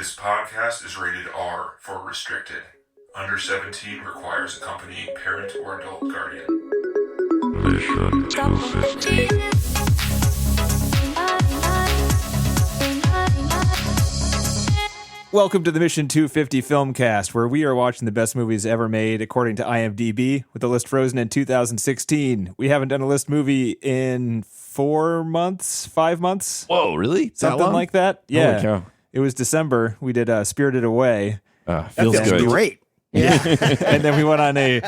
This podcast is rated R for restricted. Under 17 requires accompanying parent or adult guardian. Mission 250. Welcome to the Mission 250 Filmcast, where we are watching the best movies ever made according to IMDb, with the list frozen in 2016. We haven't done a list movie in 4 months, 5 months. Whoa, really? Something like that. Yeah. Holy cow. It was December. We did Spirited Away. Feels good. Great. Yeah. And then we went on an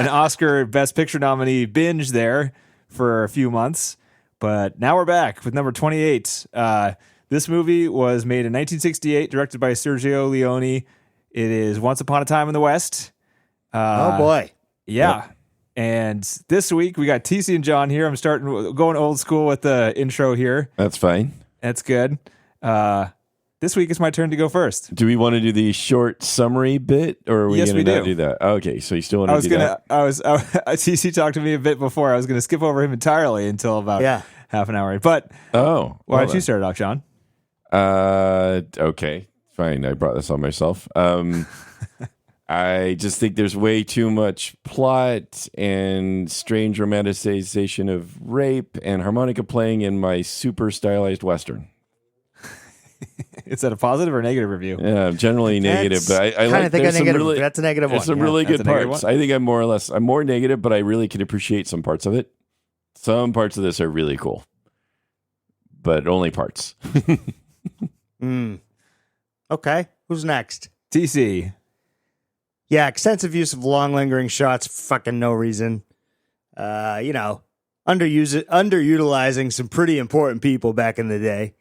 Oscar Best Picture nominee binge there for a few months. But now we're back with number 28. This movie was made in 1968, directed by Sergio Leone. It is Once Upon a Time in the West. Oh, boy. Yeah. Yep. And this week we got TC and John here. I'm going old school with the intro here. That's fine. That's good. This week it's my turn to go first. Do we want to do the short summary bit, or are we going to do that? Okay, so you still want to do that? TC talked to me a bit before. I was going to skip over him entirely until about half an hour. But why don't you start it off, John? Okay, fine. I brought this on myself. I just think there's way too much plot and strange romanticization of rape and harmonica playing in my super stylized Western. Is that a positive or negative review? Yeah, generally negative, but I kind of think a negative. That's a negative one. There's some really good parts. I think I'm more negative, but I really can appreciate some parts of it. Some parts of this are really cool, but only parts. Okay, who's next? TC. Yeah, extensive use of long lingering shots for fucking no reason. Underutilizing some pretty important people back in the day.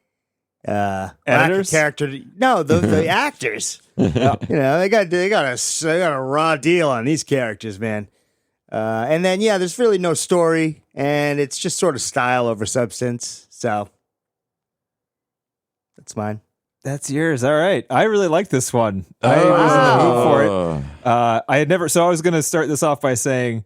Editors? The actors. They got a raw deal on these characters, man. And then there's really no story, and it's just sort of style over substance. So that's mine. That's yours. All right. I really like this one. I was in the mood for it. I was going to start this off by saying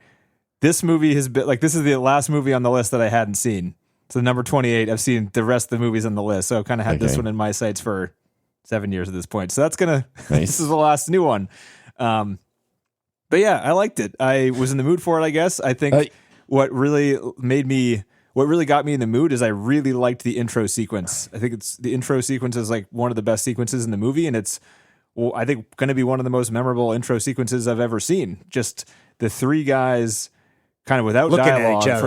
this movie has been this is the last movie on the list that I hadn't seen. So number 28, I've seen the rest of the movies on the list. So I've kind of had this one in my sights for 7 years at this point. So that's nice. This is the last new one. But yeah, I liked it. I was in the mood for it, I guess. I think what really got me in the mood is I really liked the intro sequence. I think the intro sequence is like one of the best sequences in the movie, and it's I think going to be one of the most memorable intro sequences I've ever seen. Just the three guys kind of without looking dialogue at each other.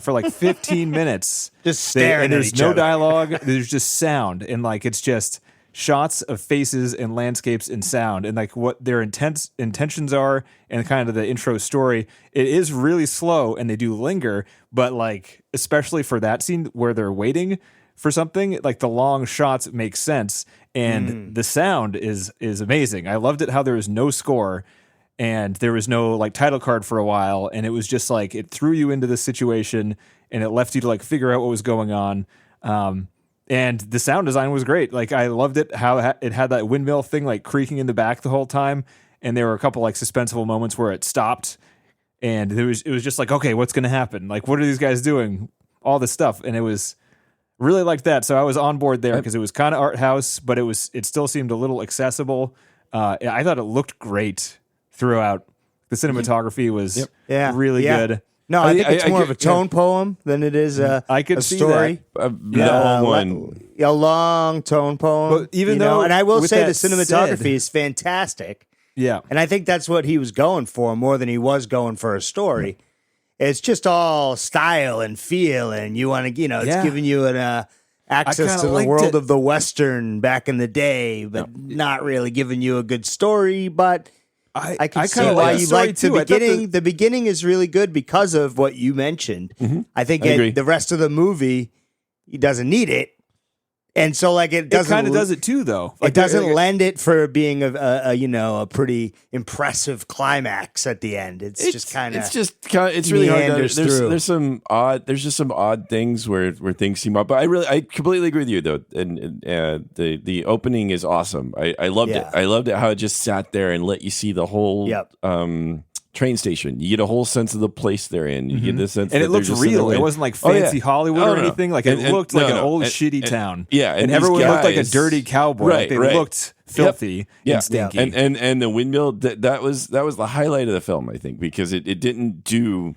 for 15 minutes. Just staring and at there's each no other. dialogue, there's just sound, and it's just shots of faces and landscapes and sound, and what their intentions are, and kind of the intro story. It is really slow, and they do linger, but especially for that scene where they're waiting for something, the long shots make sense, and the sound is amazing. I loved it how there was no score, and there was no title card for a while, and it was just it threw you into this situation, and it left you to figure out what was going on. And the sound design was great. I loved it how it had that windmill thing creaking in the back the whole time, and there were a couple suspenseful moments where it stopped, and it was just okay, what's going to happen? What are these guys doing? All this stuff, and it was really like that. So I was on board there because it was kind of art house, but it still seemed a little accessible. I thought it looked great throughout. The cinematography was really good. No, I think it's more of a tone poem than it is I could a see story. That. A long tone poem. But even though, and I will say the that cinematography is fantastic. Yeah. And I think that's what he was going for more than he was going for a story. It's just all style and feel, and you want to, it's giving you an access to the world of the Western back in the day, but not really giving you a good story. But I can see why you liked the beginning. The beginning is really good because of what you mentioned. Mm-hmm. I think the rest of the movie, he doesn't need it. And so, it doesn't. It kind of does it too, though. It doesn't lend it for being a pretty impressive climax at the end. It's just kind of. It's really hard. meanders through. There's just some odd things where things seem odd. But I completely agree with you though. And the opening is awesome. I loved it. I loved it how it just sat there and let you see the whole train station. You get a whole sense of the place they're in. You get this sense, and it looked real. It wasn't like fancy Hollywood or anything. Like it looked like an old shitty town. Yeah, and everyone looked like a dirty cowboy. Right, like they looked filthy and stinky. And the windmill that was the highlight of the film, I think, because it didn't do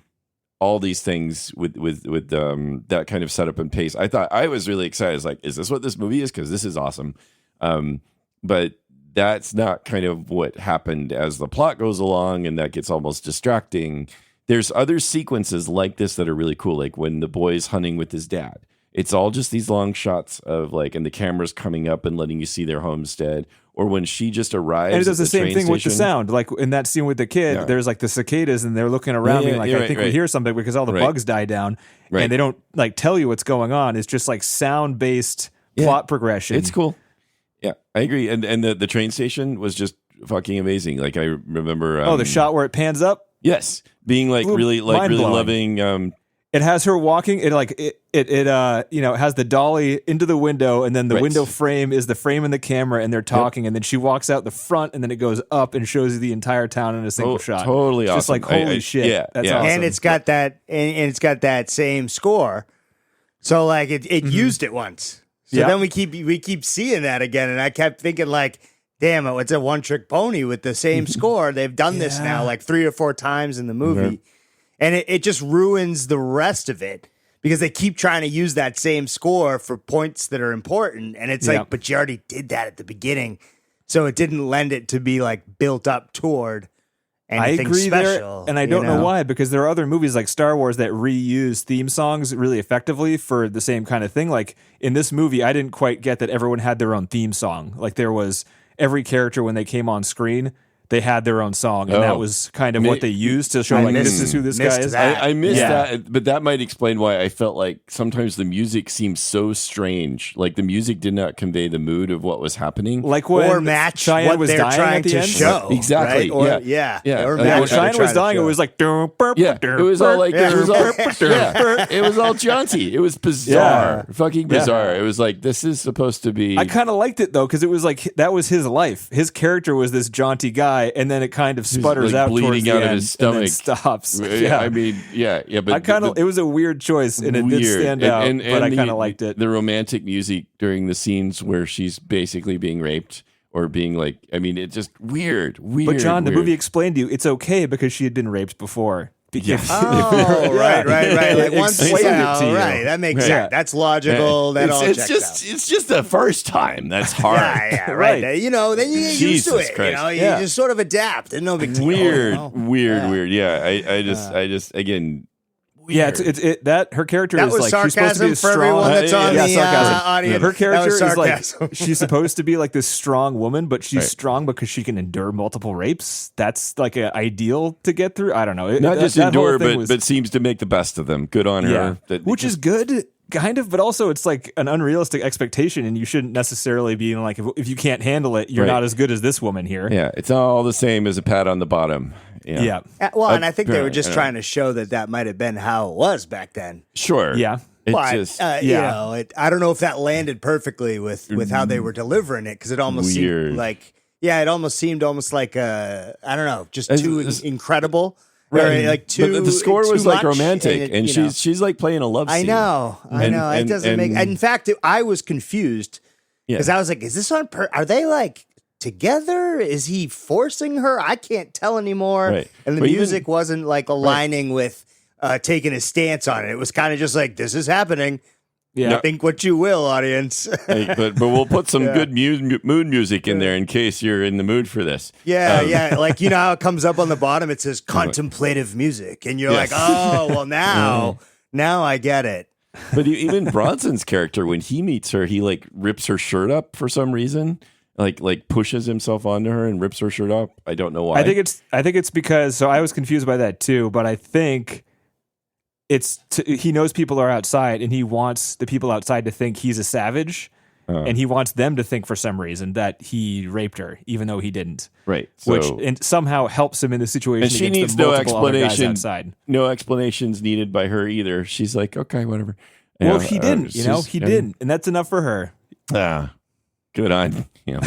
all these things with that kind of setup and pace. I was really excited. I was like, is this what this movie is? Because this is awesome. But that's not kind of what happened as the plot goes along, and that gets almost distracting. There's other sequences like this that are really cool, like when the boy's hunting with his dad. It's all just these long shots of like, and the camera's coming up and letting you see their homestead. Or when she just arrives, and it does the same thing station. with the sound. Like in that scene with the kid, there's like the cicadas, and they're looking around, being like, "I think we hear something," because all the bugs die down, and they don't like tell you what's going on. It's just like sound based plot progression. It's cool. Yeah, I agree. And the train station was just fucking amazing. Like I remember. The shot where it pans up. Yes, being like really loving. It has her walking. It has the dolly into the window, and then the window frame is the frame in the camera, and they're talking, and then she walks out the front, and then it goes up and shows you the entire town in a single shot. Totally it's awesome. Just like holy shit. Yeah, that's awesome. And it's got that, and it's got that same score. So like it used it once. So then we keep seeing that again, and I kept thinking like, damn it, it's a one trick pony with the same score. They've done this now like 3 or 4 times in the movie, and it just ruins the rest of it because they keep trying to use that same score for points that are important, and it's like, but you already did that at the beginning, so it didn't lend it to be like built up toward anything special. And I don't know why, because there are other movies like Star Wars that reuse theme songs really effectively for the same kind of thing. Like in this movie, I didn't quite get that everyone had their own theme song. Like there was every character when they came on screen, they had their own song, and that was kind of what they used to show, this is who this guy is. I missed that, but that might explain why I felt like sometimes the music seemed so strange. Like the music did not convey the mood of what was happening, like when or match Cheyenne what was they're dying trying at the to end. show. Exactly. Right? Or When Cheyenne was dying, it was like, it was all like, it was all jaunty. It was bizarre, fucking bizarre. It was like, this is supposed to be. I kind of liked it though, because it was like that was his life. His character was this jaunty guy, and then it kind of sputters out, bleeding out of his stomach, and then stops. I mean, but I kind of it was a weird choice, and it did stand out. But I kind of liked it. The romantic music during the scenes where she's basically being raped or being like, I mean, it's just weird. But John, the movie explained to you it's okay because she had been raped before. Right. Like once, right. That makes sense. That's logical. That all checks out. It's just the first time. That's hard. Right. Then you get used to it. Christ. You just sort of adapt. And no big deal. Weird. Yeah. I just again. Weird. It's that her character that is was like she's supposed to be a for strong. Everyone that's on the sarcasm. audience. Her character is like she's supposed to be like this strong woman, but she's strong because she can endure multiple rapes. That's like an ideal to get through. I don't know. Not just endure, but seems to make the best of them. Good on her. Which is good. Kind of, but also it's like an unrealistic expectation, and you shouldn't necessarily be like, if you can't handle it, you're not as good as this woman here. Yeah, it's all the same as a pat on the bottom. Yeah. Well, and I think they were just trying to show that might have been how it was back then. Sure. Yeah. But, I don't know if that landed perfectly with how they were delivering it, because it almost seemed like, like, I don't know, just too incredible. Right, like but the score was like romantic, and she's like playing a love scene. I know. It doesn't make. In fact, I was confused because I was like, "Is this on? Are they like together? Is he forcing her? I can't tell anymore." Right. And the music wasn't like aligning with taking a stance on it. It was kind of just like, "This is happening." Yeah, think what you will, audience. but we'll put some good mood music in there in case you're in the mood for this. Yeah. Like, you know how it comes up on the bottom? It says contemplative music. And you're like, oh, well, now I get it. But even Bronson's character, when he meets her, he like rips her shirt up for some reason. Like pushes himself onto her and rips her shirt up. I don't know why. I think it's because, so I was confused by that too, but I think he knows people are outside, and he wants the people outside to think he's a savage, and he wants them to think for some reason that he raped her, even though he didn't. Right. Which somehow helps him in the situation. And she needs no explanation. Outside. No explanations needed by her either. She's like, okay, whatever. Well, he didn't. He didn't, and that's enough for her. Good on you.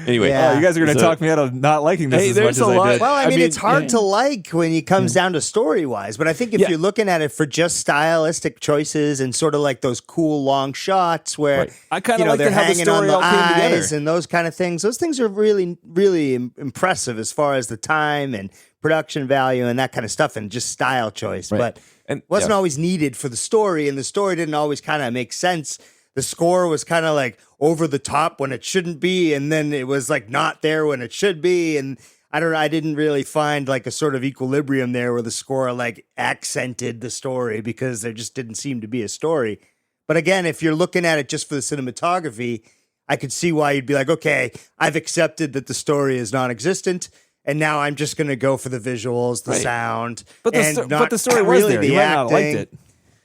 Anyway, Yeah. You guys are going to talk me out of not liking this as much there's as a I lot- did. Well, I mean, it's hard yeah. to like when it comes down to story-wise, but I think if you're looking at it for just stylistic choices and sort of like those cool long shots where Right. I kind of liked they're how the hanging on story the all came together. eyes and those kind of things. Those things are really, really impressive as far as the time and production value and that kind of stuff and just style choice. Right. But And- wasn't yeah. always needed for the story, and the story didn't always kind of make sense. The score was kind of like over the top when it shouldn't be, and then it was like not there when it should be. And I didn't really find like a sort of equilibrium there where the score like accented the story because there just didn't seem to be a story. But again, if you're looking at it just for the cinematography, I could see why you'd be like, okay, I've accepted that the story is non-existent, and now I'm just going to go for the visuals, the sound, But and but the story was really there. the You might not have liked acting. it.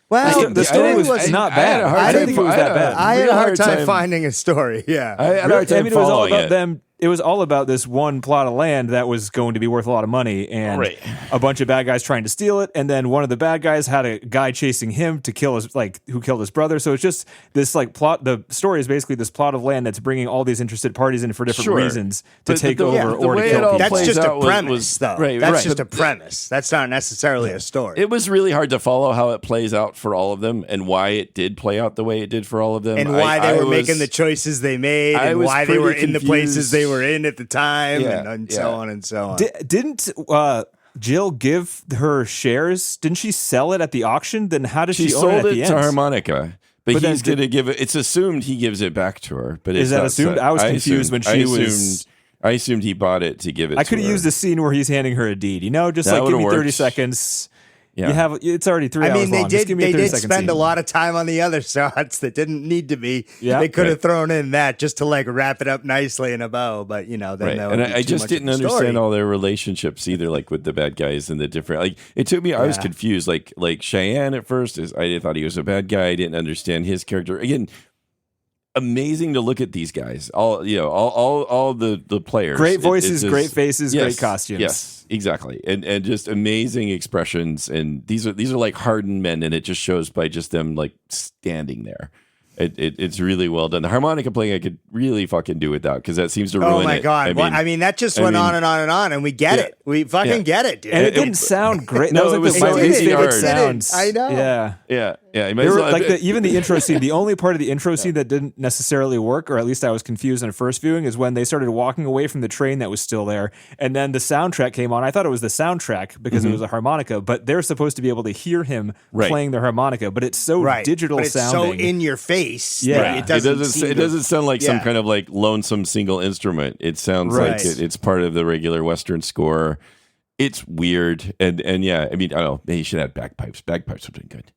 Well, The story was not bad. I didn't think it was that bad. I had real a hard time time finding a story. Yeah. I had a hard time it was all following about it. them. It was all about this one plot of land that was going to be worth a lot of money, and Right. a bunch of bad guys trying to steal it. And then one of the bad guys had a guy chasing him to kill who killed his brother. So it's just this like plot. The story is basically this plot of land that's bringing all these interested parties in for different Sure. reasons to But take the- over yeah, the or to way kill it all people. That's plays just a out was- premise, though. right, That's right. just a premise. That's not necessarily a story. It was really hard to follow how it plays out for all of them and why it did play out the way it did for all of them. and why they were was- making the choices they made, I and was why they were pretty in the places confused. they were in at the time, Yeah, and yeah. so on and so on. Didn't Jill give her shares? Didn't she sell it at the auction? Then how does She she own sold it at it the to end? Harmonica, but But then he's going to give it. It's assumed he gives it back to her. But Is it's that not assumed? said. I was confused when she was- Assumed, I assumed he bought it to give it. I could to have her. used the scene where he's handing her a deed. Just That like give would've me 30 worked. seconds. Yeah. You have it's already 3 I hours mean, they long. Just did. give me a They 30 did second spend a scene. lot of time on the other shots that didn't need to be. Yeah. They could have Right. thrown in that just to like wrap it up nicely in a bow, but then Right. that would And be I too just much didn't of the story. understand all their relationships either, like with the bad guys and the different. Like it took me. I was Yeah. confused. Like Cheyenne at first I thought he was a bad guy. I didn't understand his character again. Amazing to look at these guys. All the players. Great voices, just- great faces, yes, great costumes. Yes, exactly, and just amazing expressions. And these are like hardened men, and it just shows by just them like standing there. It's really well done. The harmonica playing I could really fucking do without because that seems to ruin it. Oh my god! I mean, that just went on and on and on, and we get Yeah. it. We fucking get it, dude. And it didn't sound great. No, That it was was like so my least easy favorite hard. sounds. I know. Yeah. Yeah. You might There as were, well- like even the intro scene, the only part of the intro scene that didn't necessarily work, or at least I was confused on first viewing, is when they started walking away from the train that was still there, and then the soundtrack came on. I thought it was the soundtrack because it was a harmonica, but they're supposed to be able to hear him Right. playing the harmonica, but it's so right, digital but it's sounding. so in your face. Yeah. that Right. It doesn't sound like some Yeah. kind of like lonesome single instrument. It sounds Right. like it's part of the regular Western score. It's weird, and yeah, I mean, I don't know. Maybe you should add bagpipes. Bagpipes would have been good.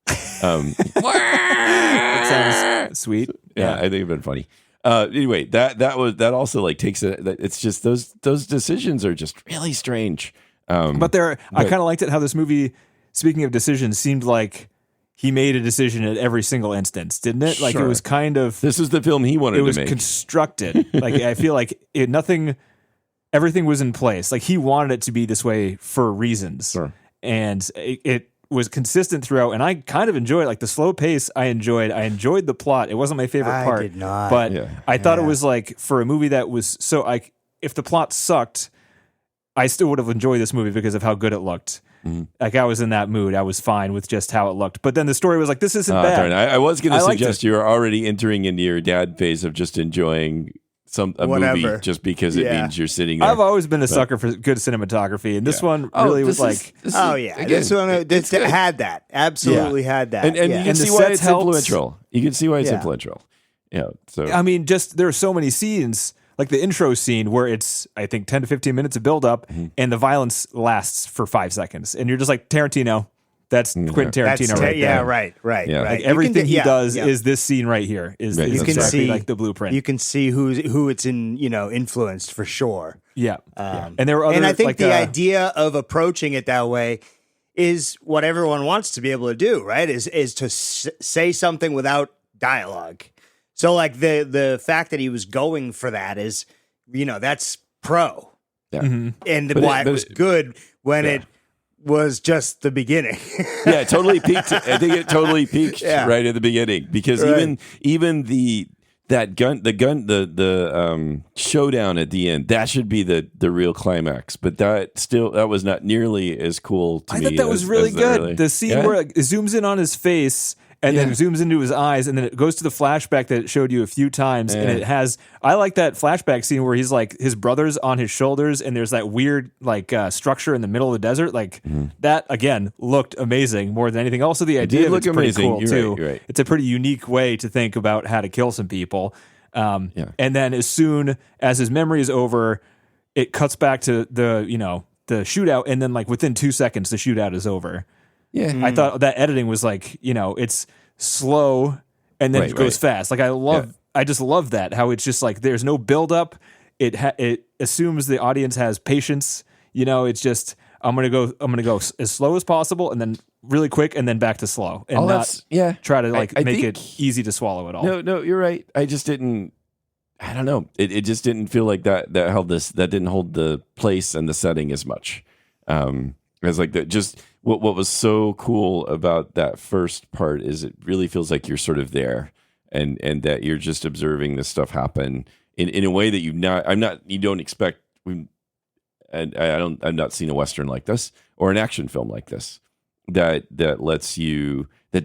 That sounds sweet. Yeah, I think it'd been funny. Anyway, that also like takes it. It's just those decisions are just really strange. But I kind of liked it how this movie, speaking of decisions, seemed like he made a decision at every single instance, didn't it? Like it Sure. was kind of This is the film he wanted it was to make. constructed. Like I feel like everything was in place. Like he wanted it to be this way for reasons, Sure. and it was consistent throughout. And I kind of enjoyed like the slow pace. I enjoyed the plot. It wasn't my favorite I part, did not. but Yeah. I thought it was like for a movie that was so like if the plot sucked, I still would have enjoyed this movie because of how good it looked. Like I was in that mood. I was fine with just how it looked. But then the story was like, this isn't bad. Darn, I was going to I liked suggest it. you are already entering into your dad phase of just enjoying a Whatever. movie just because it Yeah. means you're sitting there. I've always been a sucker for good cinematography, and this one really was like, Oh yeah, this one this had that. Absolutely had that. and yeah. you can And the see why sets it's helped. influential. You can see why it's Yeah. influential. Yeah. So I mean, just there are so many scenes, like the intro scene where it's, I think, 10 to 15 minutes of build up, and the violence lasts for 5 seconds, and you're just like, Tarantino. That's Quentin Tarantino right yeah, there. right. Yeah. Like Right. everything he does yeah. is this scene right here. Is Right. is You can exactly see- like the blueprint. You can see who it's influenced for sure. yeah. And there were other, And I think like, the idea of approaching it that way is what everyone wants to be able to do, right? Is to say something without dialogue. So like the fact that he was going for that is, that's pro. yeah. Mm-hmm. But why it it was good when it was just the beginning. Yeah, it totally peaked. I think it totally peaked Yeah. right at the beginning because Right. even the the showdown at the end, that should be the real climax. But that was not nearly as cool to me. I thought that was really good. The scene where it zooms in on his face and then zooms into his eyes, and then it goes to the flashback that it showed you a few times, and it has. I like that flashback scene where he's like his brother's on his shoulders, and there's that weird like structure in the middle of the desert. Like that again looked amazing more than anything. Also, the idea of it's pretty cool too. You're right. It's a pretty unique way to think about how to kill some people. And then as soon as his memory is over, it cuts back to the shootout, and then like within 2 seconds the shootout is over. Yeah. I thought that editing was like, it's slow and then it goes fast. Like I just love that, how it's just like there's no build up. It assumes the audience has patience. It's just I'm gonna go as slow as possible and then really quick and then back to slow and try to make it easy to swallow it all. No, you're right. I just didn't. I don't know. It just didn't feel like that held this. That didn't hold the place and the setting as much. As like that. Just what was so cool about that first part is it really feels like you're sort of there, and that you're just observing this stuff happen in a way that you don't expect. I've not seen a Western like this or an action film like this that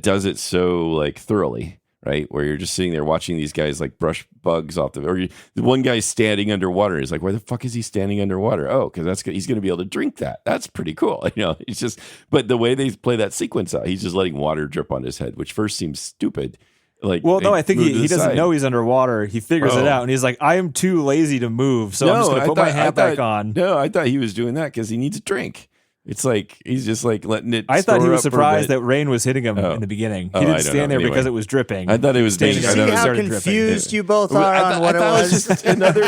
does it so like thoroughly, right? Where you're just sitting there watching these guys like brush bugs off the one guy's standing underwater. He's like, why the fuck is he standing underwater? Oh, because he's going to be able to drink that. That's pretty cool. It's just, but the way they play that sequence out, he's just letting water drip on his head, which first seems stupid. I think he doesn't know he's underwater. He figures it out, and he's like, I am too lazy to move, so I'm just going to put my hat back on. No, I thought he was doing that because he needs a drink. It's like he's just like letting it. I thought he was surprised that rain was hitting him in the beginning. He didn't stand there because it was dripping. I thought it was standing there. See how confused you both are on what it was? Just another.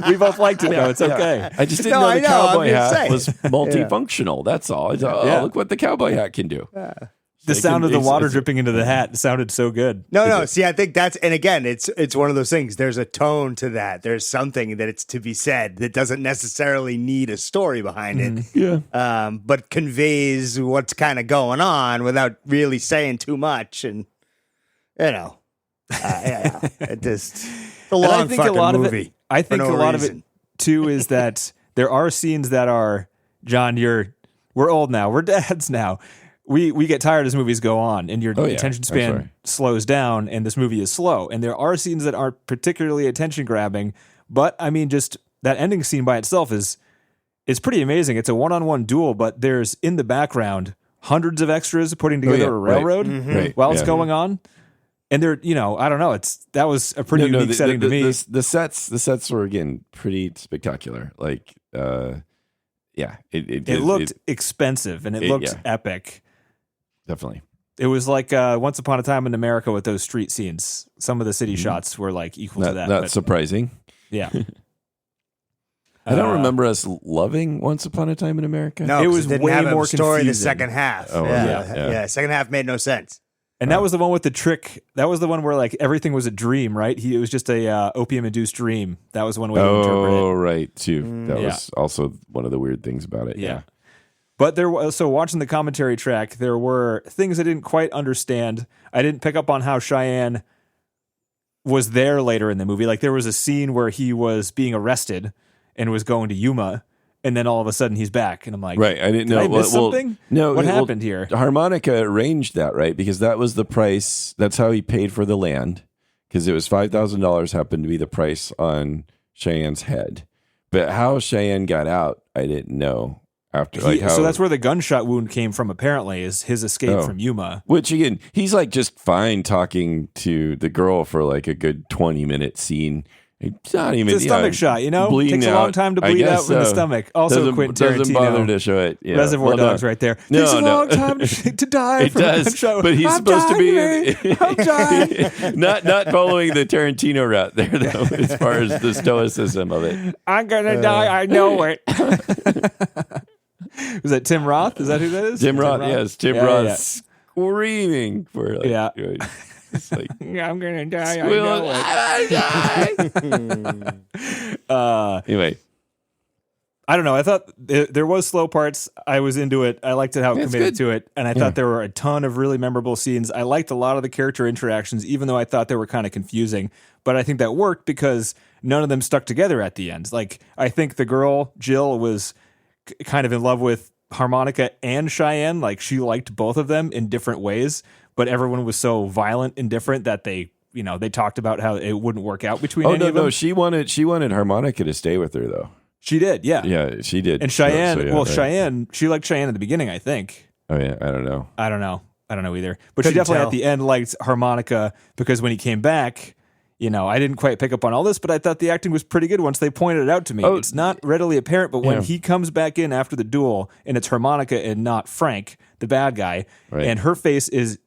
We both liked it, though. It's okay. I just didn't know the cowboy hat was multifunctional. That's all. Look what the cowboy hat can do. The sound of the water dripping into the hat sounded so good. No. See, I think and again, it's one of those things. There's a tone to that. There's something that it's to be said that doesn't necessarily need a story behind it. Yeah. But conveys what's kind of going on without really saying too much. And, it just, it's a long fucking movie. I think a lot of it, too, is that there are scenes that are, John, we're old now. We're dads now. We get tired as movies go on, and your attention span slows down, and this movie is slow. And there are scenes that aren't particularly attention grabbing, but I mean, just that ending scene by itself is pretty amazing. It's a one-on-one duel, but there's in the background hundreds of extras putting together a railroad while it's going on. And they're, I don't know. That was a pretty unique setting to me. The sets were again pretty spectacular. Like, it looked expensive and it looked epic. Definitely. It was like Once Upon a Time in America with those street scenes. Some of the city shots were like equal to that. Not surprising. Yeah. I don't remember us loving Once Upon a Time in America. No, it was way more story. The second half. Oh, yeah. Second half made no sense. And that was the one with the trick. That was the one where like everything was a dream, right? It was just a opium-induced dream. That was one way to interpret it. Oh, right, too. That was also one of the weird things about it. Yeah. But watching the commentary track, there were things I didn't quite understand. I didn't pick up on how Cheyenne was there later in the movie. Like there was a scene where he was being arrested and was going to Yuma, and then all of a sudden he's back, and I'm like, right? I didn't know. Did I miss something? No, what happened here? Harmonica arranged that, right? Because that was the price. That's how he paid for the land, because it was $5,000 happened to be the price on Cheyenne's head. But how Cheyenne got out, I didn't know. So that's where the gunshot wound came from, apparently, is his escape from Yuma. Which, again, he's like just fine talking to the girl for like a good 20-minute scene. It's not even it's a stomach shot, bleeding takes a long time to bleed out in the stomach. Also, Quentin Tarantino doesn't bother to show it. Yeah. Reservoir Dogs, right there. Takes a long time to die. It does, but he's supposed to be not following the Tarantino route there, though, as far as the stoicism of it. I'm gonna die. I know it. Was that Tim Roth? Is that who that is? Tim Roth, yes. Tim Roth screaming for like, it's like, I'm gonna die. Squeal, I know it. Anyway, I don't know. I thought there was slow parts. I was into it. I liked it how it committed to it. And I thought there were a ton of really memorable scenes. I liked a lot of the character interactions, even though I thought they were kind of confusing. But I think that worked because none of them stuck together at the end. Like, I think the girl, Jill, was kind of in love with Harmonica and Cheyenne. Like, she liked both of them in different ways. But everyone was so violent and different that they talked about how it wouldn't work out between any of them. No, she wanted Harmonica to stay with her, though. She did, yeah. Yeah, she did. And Cheyenne, right. Cheyenne, she liked Cheyenne at the beginning, I think. Oh, yeah, I don't know. I don't know either. But she definitely at the end liked Harmonica because when he came back, I didn't quite pick up on all this, but I thought the acting was pretty good once they pointed it out to me. Oh, it's not readily apparent, but when he comes back in after the duel and it's Harmonica and not Frank, the bad guy, and her face is,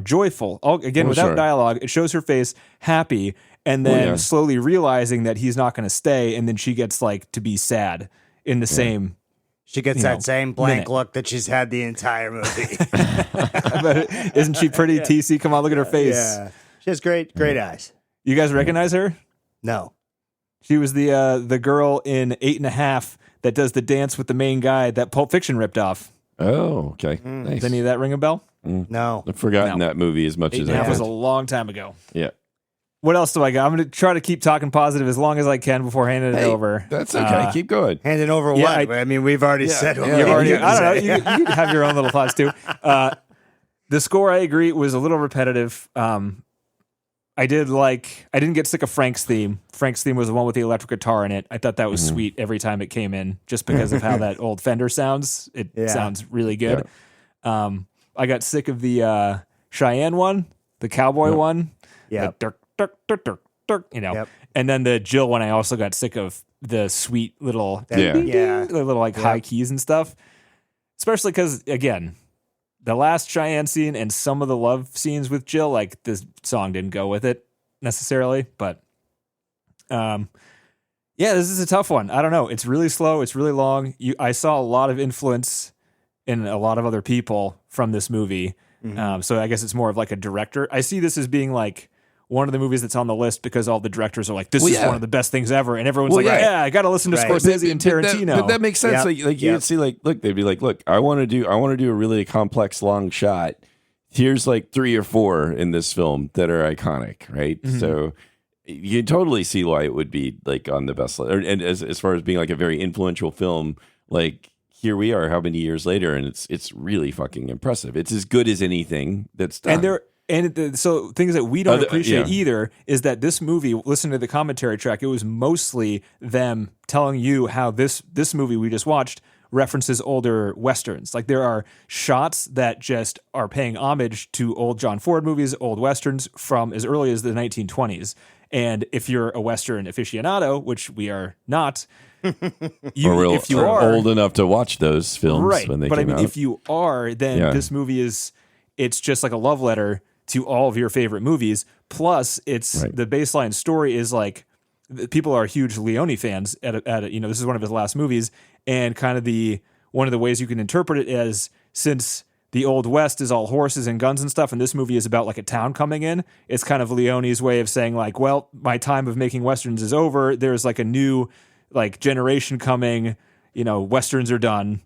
joyful. Without dialogue, it shows her face happy and then slowly realizing that he's not going to stay, and then she gets to be sad in the same. She gets that same blank look that she's had the entire movie. But isn't she pretty, TC? Come on, look at her face. Yeah, she has great eyes. You guys recognize her? No. She was the girl in 8.5 that does the dance with the main guy that Pulp Fiction ripped off. Oh, okay. Nice. Does any of that ring a bell? No. I've forgotten that movie as much as I 8.5 was a long time ago. Yeah. What else do I got? I'm going to try to keep talking positive as long as I can before handing it over. That's okay. Keep going. Handing over what? I mean, we've already said what I don't know. You can have your own little thoughts too. The score, I agree, was a little repetitive. I didn't get sick of Frank's theme. Frank's theme was the one with the electric guitar in it. I thought that was sweet every time it came in, just because of how that old Fender sounds. It sounds really good. Yeah. I got sick of the Cheyenne one, the cowboy one. Yeah. Dirk, and then the Jill one, I also got sick of the sweet little, the little high keys and stuff. Especially because, again, the last Cheyenne scene and some of the love scenes with Jill, this song didn't go with it necessarily. But, this is a tough one. I don't know. It's really slow. It's really long. I saw a lot of influence in a lot of other people from this movie. So I guess it's more of a director. I see this as being one of the movies that's on the list because all the directors are this is one of the best things ever. And everyone's I got to listen to Scorsese and Tarantino. But that makes sense. You'd see look, they'd be look, I want to do a really complex long shot. Here's 3 or 4 in this film that are iconic, right? Mm-hmm. So you can totally see why it would be on the best list. And as far as being a very influential film, here we are, how many years later, and it's really fucking impressive. It's as good as anything that's done. So things that we don't appreciate either is that this movie, listen to the commentary track, it was mostly them telling you how this movie we just watched references older Westerns. There are shots that just are paying homage to old John Ford movies, old Westerns from as early as the 1920s. And if you're a Western aficionado, which we are not, if you are old enough to watch those films when they came out. If you are, then this movie it's just like a love letter to all of your favorite movies. Plus, it's the baseline story is people are huge Leone fans at this is one of his last movies, and kind of one of the ways you can interpret it is, since the Old West is all horses and guns and stuff, and this movie is about a town coming in, it's kind of Leone's way of saying well, my time of making Westerns is over. There's a new generation coming, Westerns are done,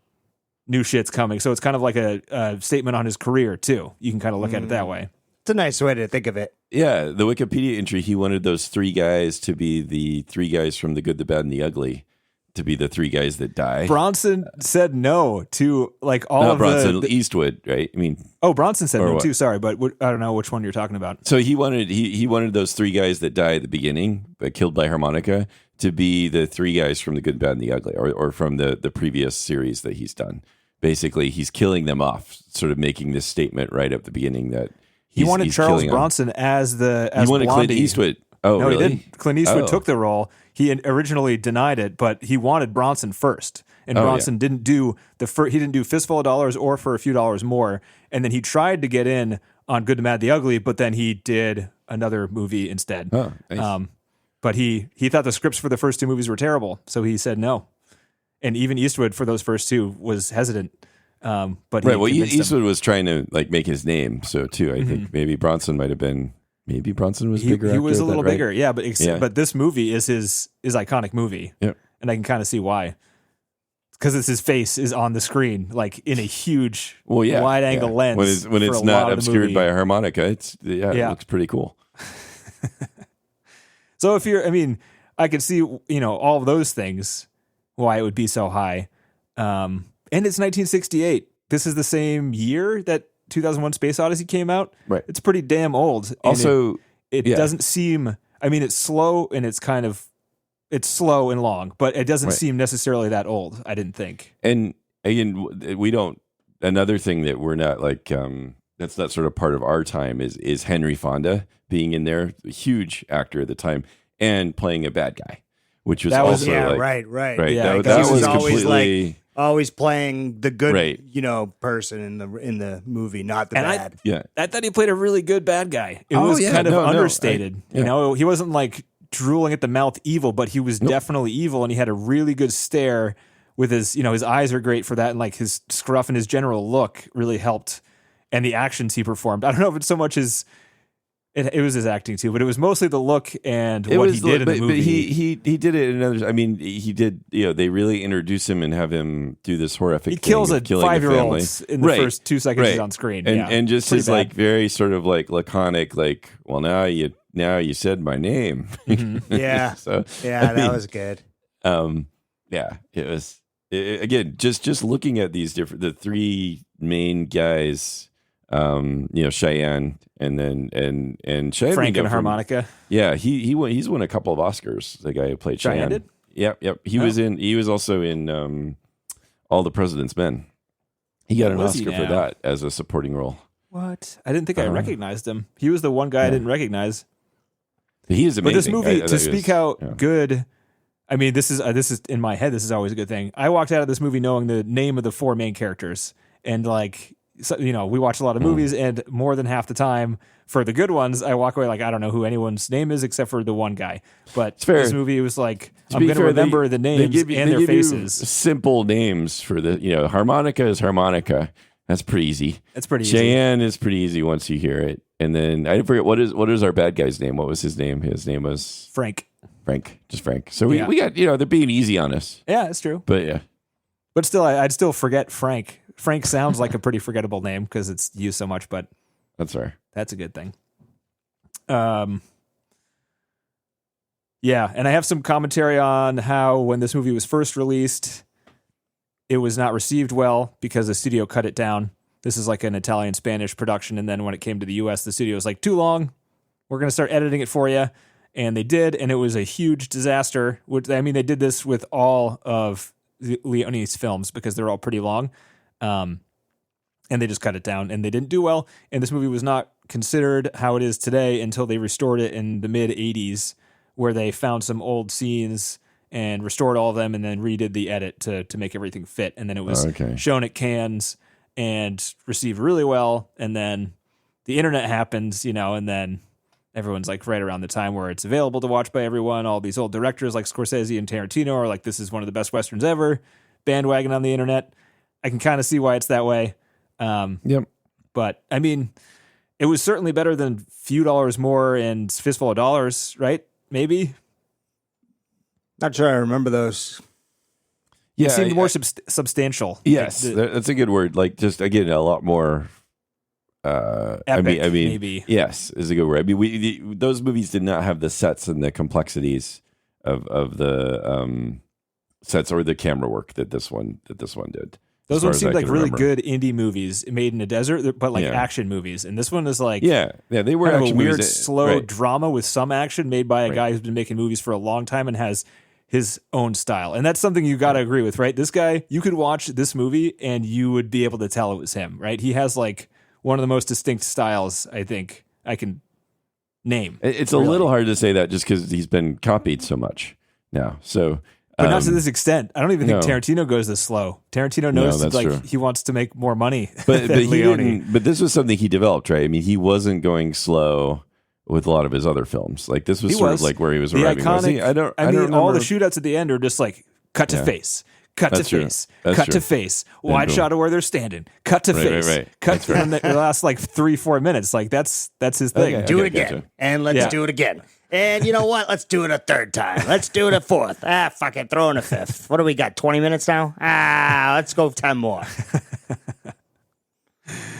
new shit's coming. So it's kind of a statement on his career too. You can kind of look at it that way. It's a nice way to think of it. Yeah, the Wikipedia entry, he wanted those 3 guys to be the 3 guys from The Good, the Bad, and the Ugly, to be the 3 guys that die. Bronson said no to all of Bronson, the Eastwood, right? I mean, Bronson said no too. Sorry, but I don't know which one you're talking about. So he wanted those 3 guys that die at the beginning, killed by Harmonica, to be the 3 guys from The Good, Bad, and the Ugly, or from the previous series that he's done. Basically, he's killing them off, sort of making this statement right at the beginning that he wanted Charles Bronson as he wanted Blondie. Clint Eastwood. Oh, no, really? He didn't. Clint Eastwood took the role. He had originally denied it, but he wanted Bronson first, and Bronson didn't do he didn't do Fistful of Dollars or For a Few Dollars More, and then he tried to get in on Good, the Mad, the Ugly, but then he did another movie instead. Oh, nice. But he thought the scripts for the first 2 movies were terrible, so he said no. And even Eastwood for those first 2 was hesitant. But Eastwood was trying to make his name, so too. I think maybe Bronson might have been. Maybe Bronson was bigger. He was a little bigger, but this movie is his iconic movie, and I can kind of see why. because it's his face is on the screen, like in a huge Well, wide angle lens. When it's not obscured by a harmonica, it looks pretty cool. So I could see, all of those things, why it would be so high. And it's 1968. This is the same year that 2001 Space Odyssey came out. Right. It's pretty damn old. And Also, it doesn't seem, it's slow and it's slow and long, but it doesn't seem necessarily that old, I didn't think. And again, another thing that we're not like, that's not sort of part of our time is Henry Fonda being in there, a huge actor at the time, and playing a bad guy, which was right. Yeah, that was always completely always playing the good, person in the movie, not the bad. I thought he played a really good bad guy. It was kind of understated. He wasn't like drooling at the mouth evil, but he was definitely evil, and he had a really good stare with his, his eyes are great for that, and like his scruff and his general look really helped, and the actions he performed. I don't know if it's so much it was his acting too, but it was mostly the look and what he did in the movie. But he did it in others. He did. They really introduce him and have him do this horrific. He kills a 5-year-old in the first 2 seconds he's on screen, and just his like very sort of like laconic, like, well, now you said my name. Mm-hmm. Yeah. That was good. It was again just looking at the three main guys. Cheyenne and Cheyenne Frank and harmonica. Yeah, he's won a couple of Oscars. The guy who played Cheyenne. Did? Yep. He was also in All the President's Men. He got an Oscar for that as a supporting role. What? I didn't think I recognized him. He was the one guy I didn't recognize. He is amazing. But this movie, to speak how good. This is in my head. This is always a good thing. I walked out of this movie knowing the name of the 4 main characters, and like. So, we watch a lot of movies, and more than half the time, for the good ones, I walk away like I don't know who anyone's name is except for the one guy. But this movie was like I'm going to remember the names and their faces. Simple names for the harmonica is harmonica. That's pretty easy. That's pretty easy. Cheyenne is pretty easy once you hear it. And then I forget what is our bad guy's name. What was his name? His name was Frank. Just Frank. So we got they're being easy on us. Yeah, it's true. But still, I'd still forget Frank. Frank sounds like a pretty forgettable name because it's used so much, but that's fair. That's a good thing. Yeah, and I have some commentary on how when this movie was first released, it was not received well because the studio cut it down. This is like an Italian-Spanish production, and then when it came to the U.S., the studio was like, too long. We're going to start editing it for you. And they did, and it was a huge disaster. They did this with all of Leone's films because they're all pretty long. And they just cut it down, and they didn't do well. And this movie was not considered how it is today until they restored it in the mid 80s, where they found some old scenes and restored all of them and then redid the edit to make everything fit. And then it was shown at Cannes and received really well. And then the internet happens, and then everyone's like right around the time where it's available to watch by everyone. All these old directors like Scorsese and Tarantino are like, this is one of the best Westerns ever. Bandwagon on the internet. I can kind of see why it's that way. Yep. But it was certainly better than Few Dollars More and Fistful of Dollars, right? Maybe. Not sure I remember those. Yeah, it seemed more substantial. Yes, that's a good word. Like just again, a lot more. Epic, maybe. Yes, is a good word. Those movies did not have the sets and the complexities of the sets or the camera work that this one did. Those ones seemed like really good indie movies made in a desert, but like action movies. And this one is like they were kind action of a weird, movies slow drama with some action made by a guy who's been making movies for a long time and has his own style. And that's something you got to agree with, right? This guy, you could watch this movie and you would be able to tell it was him, right? He has like one of the most distinct styles I think I can name. It's a little hard to say that just because he's been copied so much now. So. But not to this extent. I don't even think Tarantino goes this slow. Tarantino knows true. He wants to make more money. But he Leone. didn't. But this was something he developed, right? He wasn't going slow with a lot of his other films. Like this was sort of like where he was arriving. Iconic, I don't all remember. the shootouts at the end are just like cut to face, cut That's to true. face, That's cut true. to face, wide shot of where they're standing, cut to face, right. cut to the last like 3-4 minutes. Like that's his thing. Okay. Do it again. Gotcha. And let's Yeah. do it again. And you know what? Let's do it a third time. Let's do it a fourth. Fuck it. Throw in a fifth. What do we got? 20 minutes now? Let's go 10 more.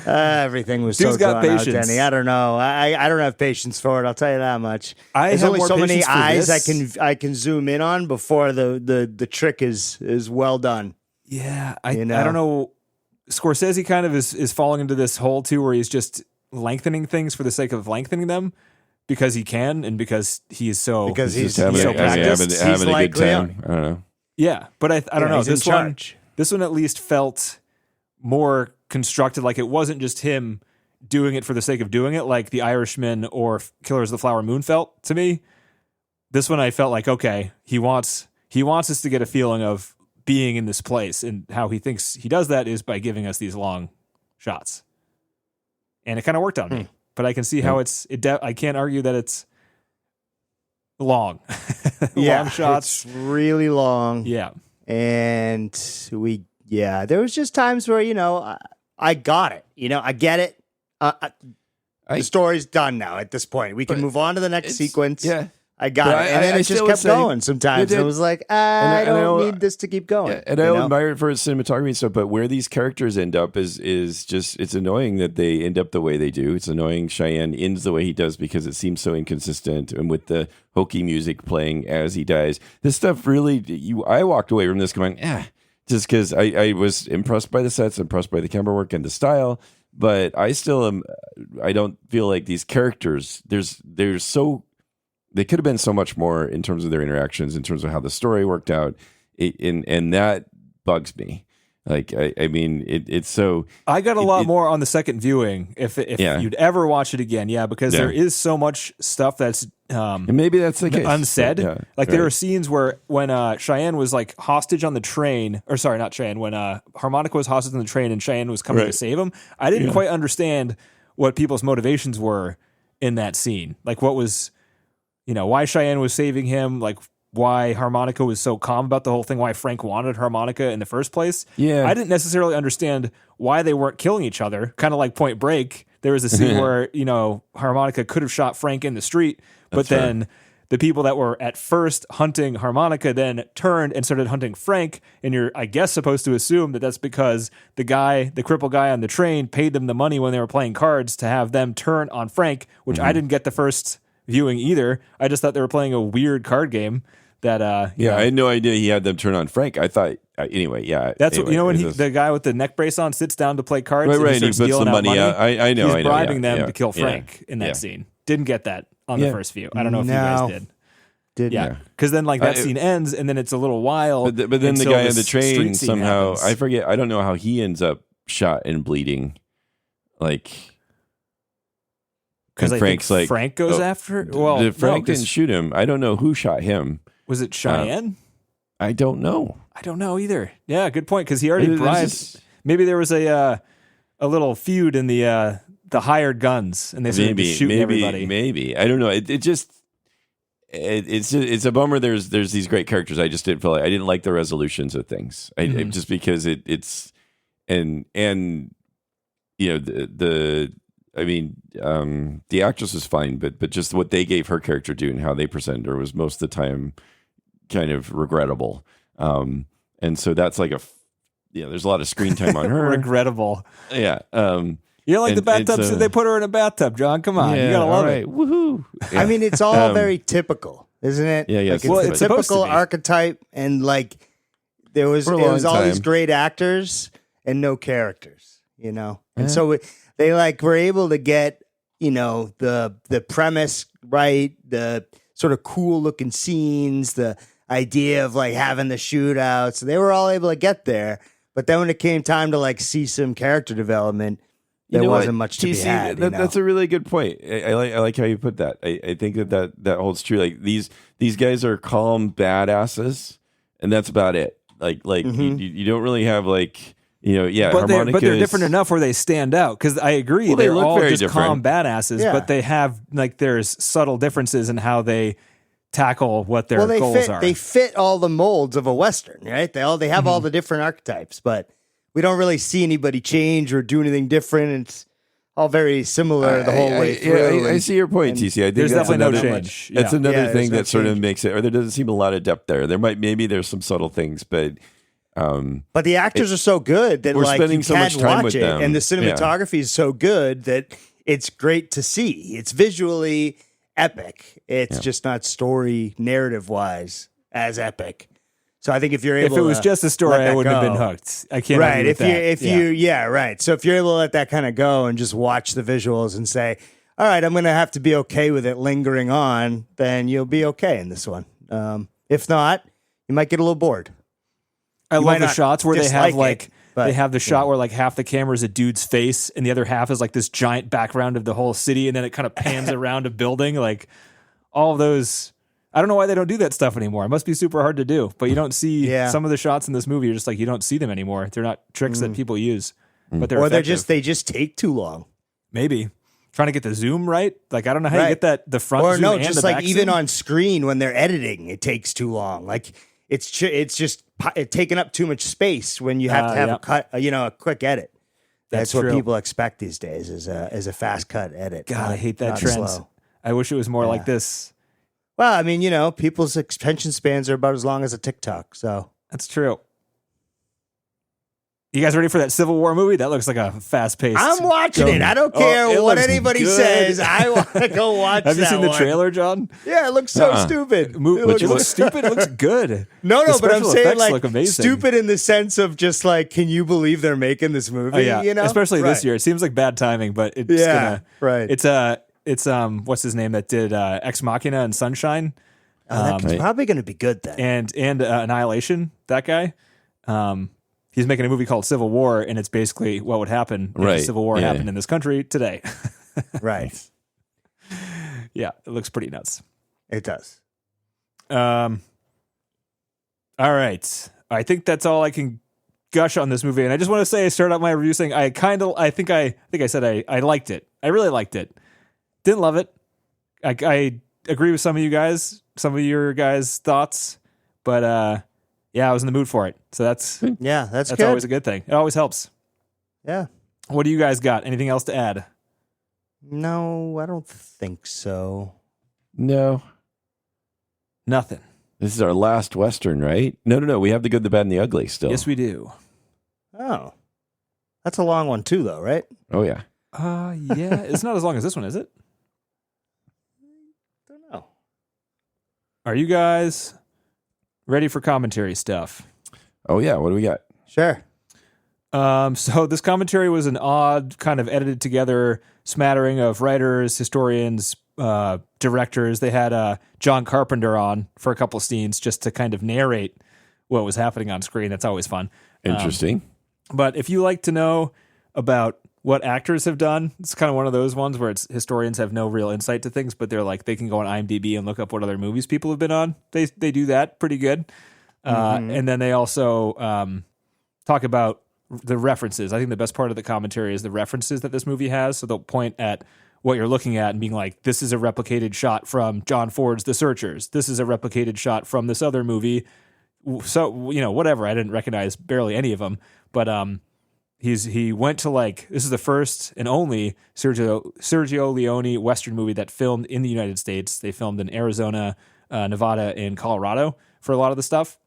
Everything was Dude's so got drawn out, patience. Denny. I don't know. I don't have patience for it. I'll tell you that much. I There's have only more so many patience for eyes this. I can zoom in on before the trick is well done. Yeah, I You know? don't know. Scorsese kind of is falling into this hole too, where he's just lengthening things for the sake of lengthening them because he can and because he is so Because he's Just having, so a, practiced. having a like good time. Leone. I don't know. yeah. But I don't know. He's in This one charge. at least felt more constructed. Like it wasn't just him doing it for the sake of doing it, like The Irishman or Killers of the Flower Moon felt to me. This one I felt like, okay, he wants us to get a feeling of being in this place, and how he thinks he does that is by giving us these long shots. And it kind of worked on me, but I can see how I can't argue that it's long. Long shots. It's really long. Yeah. And there was just times where, I got it. I get it. The story's done now at this point. We can move on to the next sequence. Yeah. I got it. And then it just still kept would say- going sometimes. It And did. I was like, I And I don't know- need this to keep going. Yeah, and I admire it for its cinematography and stuff, but where these characters end up is just, it's annoying that they end up the way they do. It's annoying Cheyenne ends the way he does because it seems so inconsistent, and with the hokey music playing as he dies. This stuff really, I walked away from this going, just because I was impressed by the sets, impressed by the camera work and the style, but I still am, I don't feel like these characters, there's so, they could have been so much more in terms of their interactions, in terms of how the story worked out. And that bugs me. Like, I mean, it's so. I got a lot more on the second viewing if you'd ever watch it again. Yeah, because there is so much stuff that's And maybe that's the case. unsaid. Yeah, like there are scenes where when Cheyenne was like hostage on the train, or sorry, not Cheyenne, when Harmonica was hostage on the train and Cheyenne was coming to save him, I didn't quite understand what people's motivations were in that scene. Like what was, why Cheyenne was saving him, like why Harmonica was so calm about the whole thing, why Frank wanted Harmonica in the first place. Yeah. I didn't necessarily understand why they weren't killing each other, kind of like Point Break. There was a scene where, Harmonica could have shot Frank in the street, but then the people that were at first hunting Harmonica then turned and started hunting Frank, and you're, I guess, supposed to assume that that's because the crippled guy on the train paid them the money when they were playing cards to have them turn on Frank, which I didn't get the first viewing either. I just thought they were playing a weird card game that I had no idea he had them turn on Frank. I thought anyway. That's anyway, what when the guy with the neck brace on sits down to play cards, right, and he starts puts the dealing out money out. I know, he's I know, bribing them yeah, to kill yeah, Frank in that scene. Didn't get that on the first view. I don't know if you No. guys did. Didn't. Because then like that scene ends, and then it's a little while. But then the until guy on this the train street scene somehow, happens. I forget. I don't know how he ends up shot and bleeding. Like. Because And I Frank's think like, Frank goes oh, after. Well, Frank no, 'cause didn't shoot him. I don't know who shot him. was it Cheyenne? I don't know. I don't know either. Yeah, good point. Because he already There's bribed. just- Maybe there was a little feud in the hired guns, and they started just shooting everybody. Maybe. I don't know. It's a bummer. There's these great characters. I just didn't feel like I didn't like the resolutions of things. Just because it's and the actress was fine, but just what they gave her character do and how they presented her was most of the time kind of regrettable. And so that's like there's a lot of screen time on her. Regrettable. Yeah. You don't like the And bathtub? it's, So they put her in a bathtub, John. Come on, you gotta love it. Woohoo! Yeah. I mean, it's all very typical, isn't it? Yeah, yeah, Like, well, it's it's a supposed typical to be. archetype, and like there was, For a it was long all these time. great actors and no characters, And so they like were able to get the premise right, the sort of cool looking scenes, the idea of like having the shootouts. They were all able to get there, but then when it came time to like see some character development, there wasn't much to be had. That's a really good point. I like how you put that. I think that holds true. Like these guys are calm badasses, and that's about it. Like you don't really have like But they're different enough where they stand out. Because I agree, Well, they they're look all very just calm different. badasses, Yeah. but they have like there's subtle differences in how they tackle what their they goals are. They fit all the molds of a Western, right? They have all the different archetypes, but we don't really see anybody change or do anything different. It's all very similar the whole way through. I see your point, TC. I think there's that's definitely another, no change. That's another thing no that sort of change. makes it, or there doesn't seem a lot of depth there. Maybe there's some subtle things, but the actors are so good that we're like spending you so can't much time watch with it, them. and the cinematography is so good that it's great to see. It's visually epic. It's just not story narrative wise as epic. So I think if you're able, if it was just a story, I wouldn't have been go, hooked. I can't. right. If Right. So if you're able to let that kind of go and just watch the visuals and say, all right, I'm going to have to be okay with it lingering on, then you'll be okay in this one. If not, you might get a little bored. I love the shots where they have dislike it, but, they have the shot where like half the camera is a dude's face and the other half is like this giant background of the whole city, and then it kind of pans around a building. Like all of those. I don't know why they don't do that stuff anymore. It must be super hard to do, but you don't see some of the shots in this movie. You're just like, you don't see them anymore. They're not tricks that people use, but they're effective. they just take too long. Maybe trying to get the zoom right. Like I don't know how you get the front zoom and just the like back even zoom. on screen when they're editing, it takes too long. Like it's just taking up too much space when you have to have a cut, a quick edit. That's what true. people expect these days is a fast cut edit. God, I hate that not trend. slow. I wish it was more like this. Well, I mean, people's attention spans are about as long as a TikTok. So That's true. You guys ready for that Civil War movie? That looks like a fast-paced. I'm watching it. I don't care it what looks anybody good. says. I want to go watch that. Have you seen the one. trailer, John? Yeah, it looks so stupid. It looks stupid. It looks good. No, The but I'm special saying effects like look amazing. stupid in the sense of just like, can you believe they're making this movie? Oh, yeah. Especially this year. It seems like bad timing, but it's gonna. Right. It's what's his name that did Ex Machina and Sunshine. That's probably going to be good then. And Annihilation, that guy. He's making a movie called Civil War, and it's basically what would happen if the Civil War happened in this country today. Right. Yeah, it looks pretty nuts. It does. All right. I think that's all I can gush on this movie. And I just want to say, I started out my review saying I think I said I liked it. I really liked it. Didn't love it. I agree with some of your guys' thoughts, but yeah, I was in the mood for it. So that's good. always a good thing. It always helps. Yeah. What do you guys got? Anything else to add? No, I don't think so. No. Nothing. This is our last Western, right? No. We have The Good, the Bad, and the Ugly still. Yes, we do. Oh. That's a long one too, though, right? Oh, yeah. Yeah. It's not as long as this one, is it? I don't know. Are you guys ready for commentary stuff? Oh, yeah. What do we got? Sure. So this commentary was an odd kind of edited together smattering of writers, historians, directors. They had John Carpenter on for a couple scenes just to kind of narrate what was happening on screen. That's always fun. Interesting. But if you like to know about what actors have done, it's kind of one of those ones where it's historians have no real insight to things, but they're like, they can go on IMDb and look up what other movies people have been on. They do that pretty good. And then they also talk about the references. I think the best part of the commentary is the references that this movie has. So they'll point at what you're looking at and being like, this is a replicated shot from John Ford's The Searchers. This is a replicated shot from this other movie. So, whatever. I didn't recognize barely any of them, but he went to this is the first and only Sergio Leone Western movie that filmed in the United States. They filmed in Arizona, Nevada, and Colorado for a lot of the stuff,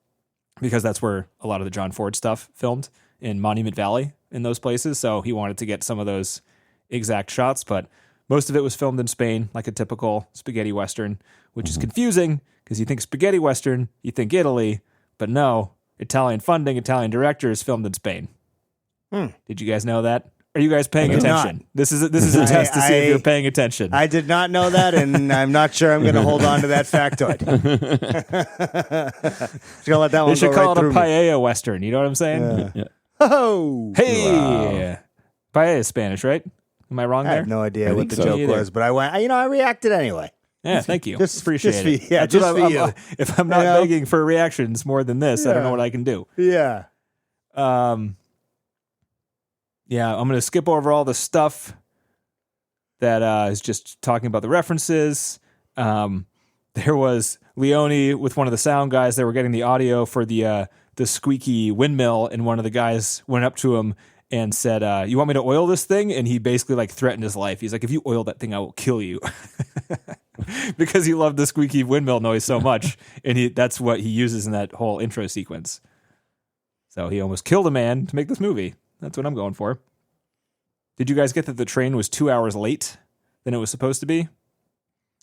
because that's where a lot of the John Ford stuff filmed, in Monument Valley, in those places. So he wanted to get some of those exact shots, but most of it was filmed in Spain, like a typical spaghetti Western, which is confusing because you think spaghetti Western, you think Italy, but no, Italian funding, Italian directors filmed in Spain. Did you guys know that? Are you guys paying attention? Not. This is a test to see if you're paying attention. I did not know that, and I'm not sure I'm going to hold on to that factoid. Just gonna let that one they should go call right it a through me. paella Western. You know what I'm saying? Yeah. Oh, Hey, paella is Spanish, right? Am I wrong I there? have no idea I what think the so. joke Me either. was, but I reacted anyway. Yeah, thank you. Just- Appreciate just it. for- yeah, That's just what for I'm- you. If I'm not know? begging for reactions more than this, I don't know Yeah. what I can do. Yeah. Yeah, I'm going to skip over all the stuff that is just talking about the references. They there was Leone with one of the sound guys. They were getting the audio for the squeaky windmill, and one of the guys went up to him and said, "You want me to oil this thing?" And he basically like threatened his life. He's like, "If you oil that thing, I will kill you," because he loved the squeaky windmill noise so much, and that's what he uses in that whole intro sequence. So he almost killed a man to make this movie. That's what I'm going for. Did you guys get that the train was 2 hours late than it was supposed to be?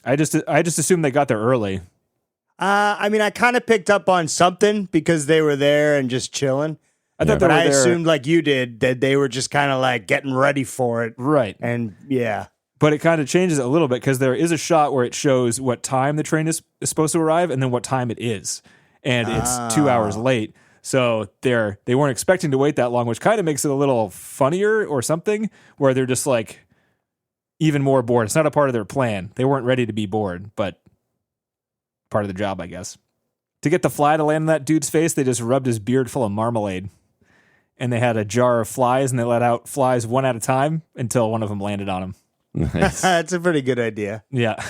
I just assumed they got there early. I mean, I kind of picked up on something because they were there and just chilling. But I assumed, like you did, that they were just kind of like getting ready for it. Right. And yeah. But it kind of changes it a little bit because there is a shot where it shows what time the train is supposed to arrive and then what time it is. And it's 2 hours late. So they weren't expecting to wait that long, which kind of makes it a little funnier or something, where they're just like even more bored. It's not a part of their plan. They weren't ready to be bored, but part of the job, I guess. To get the fly to land in that dude's face, they just rubbed his beard full of marmalade. And they had a jar of flies, and they let out flies one at a time until one of them landed on him. Nice. That's a pretty good idea. Yeah.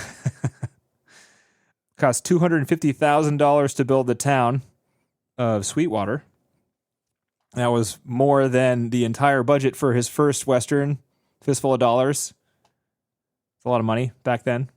Cost $250,000 to build the town of Sweetwater. That was more than the entire budget for his first Western, Fistful of Dollars. It's a lot of money back then.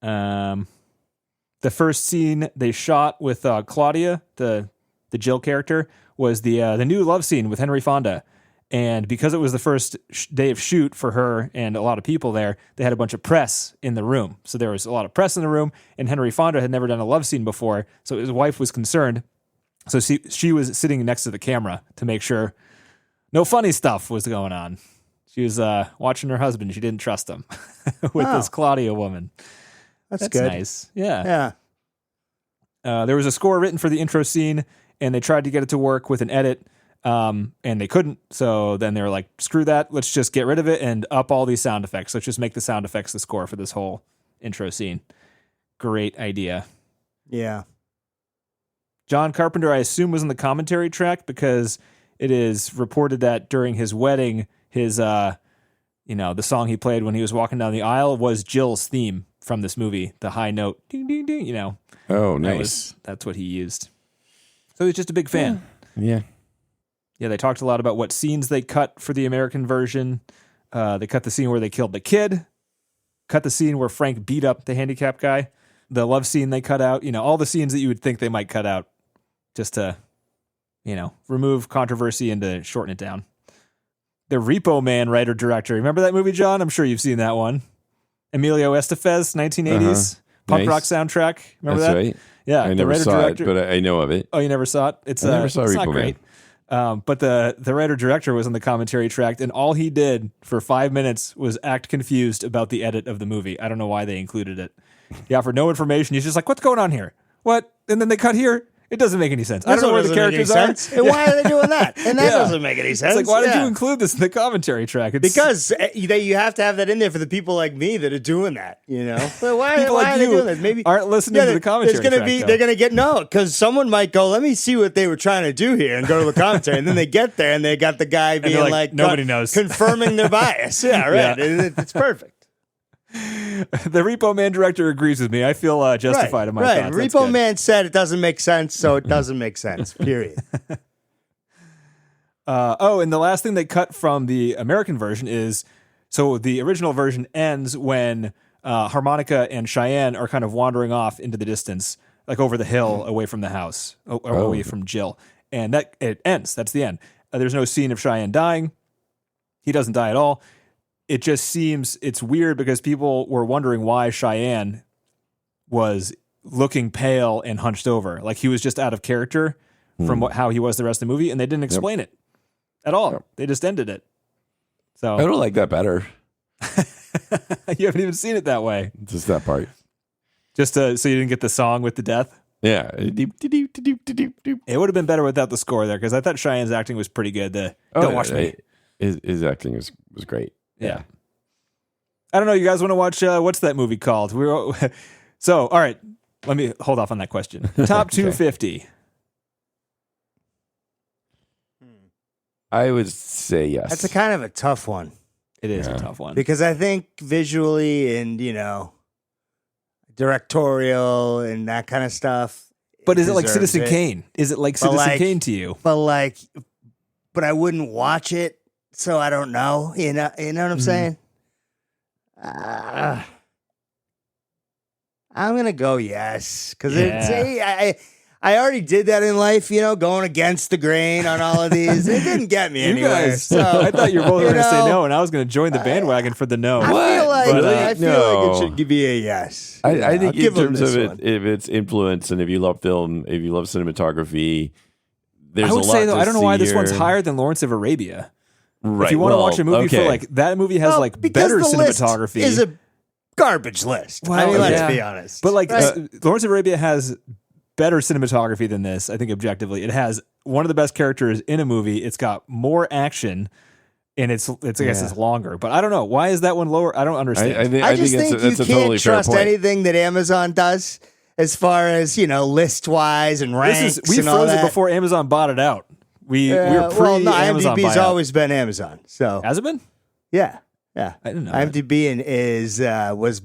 The first scene they shot with Claudia, the Jill character, was the new love scene with Henry Fonda. And because it was the first day of shoot for her and a lot of people there, they had a bunch of press in the room. So there was a lot of press in the room, and Henry Fonda had never done a love scene before, so his wife was concerned. So she was sitting next to the camera to make sure no funny stuff was going on. She was watching her husband. She didn't trust him with this Claudia woman. That's good. Nice. Yeah. There was a score written for the intro scene, and they tried to get it to work with an edit, and they couldn't. So then they were like, screw that. Let's just get rid of it and up all these sound effects. Let's just make the sound effects the score for this whole intro scene. Great idea. Yeah. John Carpenter, I assume, was in the commentary track because it is reported that during his wedding, his, the song he played when he was walking down the aisle was Jill's theme from this movie, the high note, ding, ding, ding, Oh, nice. That's what he used. So he's just a big fan. Yeah. Yeah, they talked a lot about what scenes they cut for the American version. They cut the scene where they killed the kid, cut the scene where Frank beat up the handicapped guy, the love scene they cut out, all the scenes that you would think they might cut out just to, remove controversy and to shorten it down. The Repo Man writer-director. Remember that movie, John? I'm sure you've seen that one. Emilio Estevez, 1980s. Punk rock soundtrack. Remember That's that? Right. Yeah. I never saw it, but I know of it. Oh, you never saw it? I never saw it's Repo not great. But the writer-director was on the commentary track, and all he did for 5 minutes was act confused about the edit of the movie. I don't know why they included it. He offered no information. He's just like, what's going on here? What? And then they cut here? It doesn't make any sense. I don't know where the characters are. And why are they doing that? And that doesn't make any sense. It's like, why did you include this in the commentary track? Because you have to have that in there for the people like me that are doing that, But why are they doing this? Maybe aren't listening to the commentary track. They're going to get, because someone might go, let me see what they were trying to do here and go to the commentary. And then they get there and they got the guy being like nobody knows. Confirming their bias. Yeah, right. Yeah. It's perfect. The Repo Man director agrees with me. I feel justified in my thoughts. Repo Man said it doesn't make sense, so it doesn't make sense. Period. And the last thing they cut from the American version is, so the original version ends when Harmonica and Cheyenne are kind of wandering off into the distance, like over the hill, away from the house, away from Jill, and it ends. That's the end. There's no scene of Cheyenne dying. He doesn't die at all. It just seems it's weird because people were wondering why Cheyenne was looking pale and hunched over. Like he was just out of character from how he was the rest of the movie, and they didn't explain it at all. Yep. They just ended it. So I don't like that better. You haven't even seen it that way. Just that part. Just so you didn't get the song with the death? Yeah. It would have been better without the score there, because I thought Cheyenne's acting was pretty good. Don't watch me. His acting was great. Yeah. I don't know. You guys want to watch, what's that movie called? So, all right. Let me hold off on that question. Top 250. I would say yes. That's a kind of a tough one. It is a tough one. Because I think visually and, I directorial and that kind of stuff. But is it like deserves Citizen it. Kane? Is it like But Citizen Kane to you? But I wouldn't watch it, so I don't know. You know what I'm saying? I'm gonna go yes because I already did that in life. Going against the grain on all of these. It didn't get me anywhere. So I thought you were both going to say no, and I was going to join the bandwagon for the no. I feel like it should be a yes. I think in terms of one. if it's influence and if you love film, if you love cinematography, there's I would a lot say though, to I don't know why this one's here. higher than Lawrence of Arabia. Right. If you want to watch a movie for okay. that movie has because better the list cinematography. is a garbage list. Well, let's be honest. But Lawrence of Arabia has better cinematography than this. I think objectively, it has one of the best characters in a movie. It's got more action, and it's I guess it's longer. But I don't know, why is that one lower? I don't understand. I just think think that's a you totally can't fair trust point. anything that Amazon does as far as list wise and ranks. We and all froze it that. before Amazon bought it out. We were pre well, no, Amazon IMDb's buyout. always been Amazon. So Has it been? yeah. I didn't know. that. IMDb was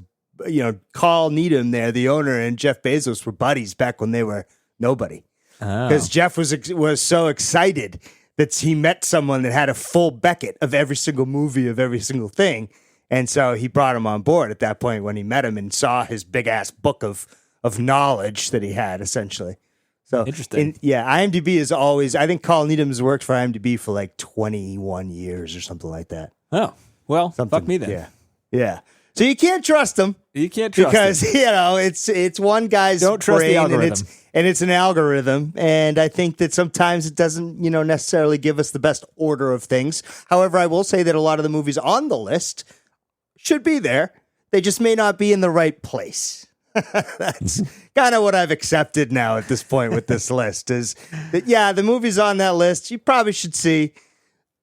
Carl Needham there, the owner, and Jeff Bezos were buddies back when they were nobody. Because Jeff was so excited that he met someone that had a full Beckett of every single movie of every single thing, and so he brought him on board at that point when he met him and saw his big ass book of knowledge that he had essentially. So Interesting. IMDb is always. I think Carl Needham has worked for IMDb for like 21 years or something like that. Oh, well, fuck me then. Yeah. So you can't trust them. You can't trust because it. it's one guy's Don't trust the brain algorithm. and it's an algorithm, and I think that sometimes it doesn't necessarily give us the best order of things. However, I will say that a lot of the movies on the list should be there. They just may not be in the right place. That's kind of what I've accepted now at this point with this list is that the movies on that list you probably should see.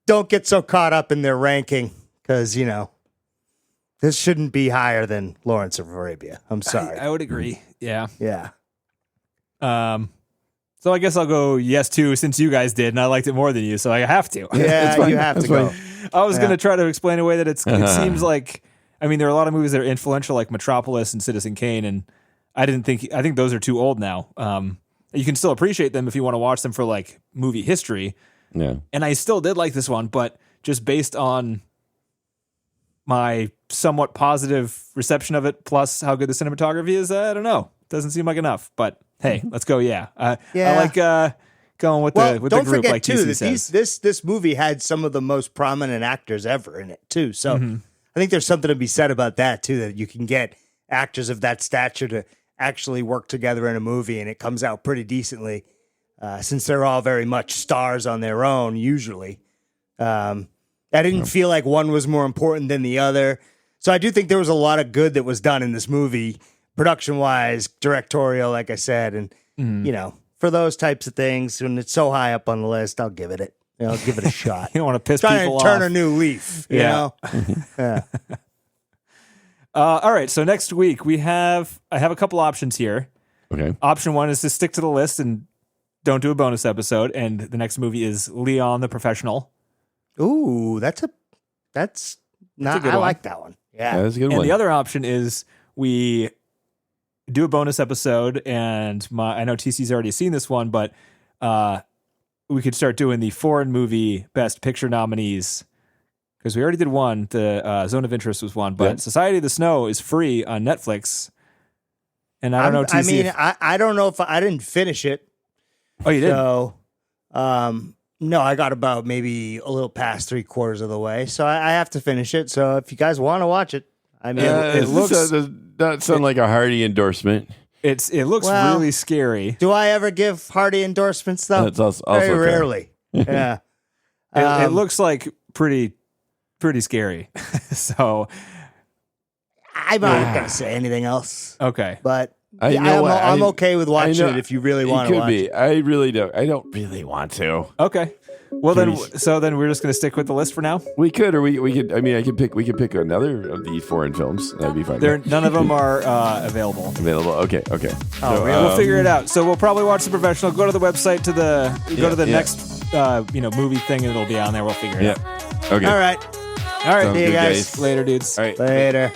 Don't get so caught up in their ranking because this shouldn't be higher than Lawrence of Arabia. I'm sorry. I would agree. Yeah. Yeah. So I guess I'll go yes too, since you guys did, and I liked it more than you, so I have to. Yeah, you have to go. I was going to try to explain away that it seems like, I mean, there are a lot of movies that are influential, like Metropolis and Citizen Kane, and I think those are too old now. You can still appreciate them if you want to watch them for like movie history. Yeah. And I still did like this one, but just based on my somewhat positive reception of it, plus how good the cinematography is, I don't know. Doesn't seem like enough, but hey, let's go. I like going with the don't group, forget like too TC that says. this movie had some of the most prominent actors ever in it too. So I think there's something to be said about that too. That you can get actors of that stature to actually work together in a movie, and it comes out pretty decently. Since they're all very much stars on their own, usually. I didn't feel like one was more important than the other. So I do think there was a lot of good that was done in this movie, production-wise, directorial, like I said. And, for those types of things, when it's so high up on the list, I'll give it I'll give it a shot. You don't want to piss Trying people to turn off. a new leaf, you know? Yeah. All right, so next week I have a couple options here. Okay. Option one is to stick to the list and don't do a bonus episode, and the next movie is Leon the Professional. Ooh, that's not. a good I one. like that one. Yeah. That's a good And one. the other option is we do a bonus episode, and I know TC's already seen this one, but we could start doing the foreign movie Best Picture nominees, because we already did one. The Zone of Interest was one, but Yeah. Society of the Snow is free on Netflix. And I don't know, TC. I mean, I don't know if I didn't finish it. Oh, you did? So, no, I got about maybe a little past 3/4 of the way. So I have to finish it. So if you guys want to watch it, I mean, it looks- does that sound like a hearty endorsement. It looks Well, really scary. do I ever give hearty endorsements though? That's also Very fair. rarely. Yeah. It looks like pretty scary. So, I'm not going to say anything else, okay. but I yeah, know what, I'm I- okay with watching I know- it if you really It want to could watch be. it. I really don't. I don't really want to. Okay. Well, then we're just going to stick with the list for now. We could, or we could. I mean, we could pick another of the foreign films. That'd be fine. None of them are available. Available. Okay. Oh, really? We'll figure it out. So we'll probably watch The Professional. Go to the website go to the next movie thing, and it'll be on there. We'll figure it Yeah. out. Okay. All right. All right. Sounds See you good, guys. Later, dudes. All right. Later.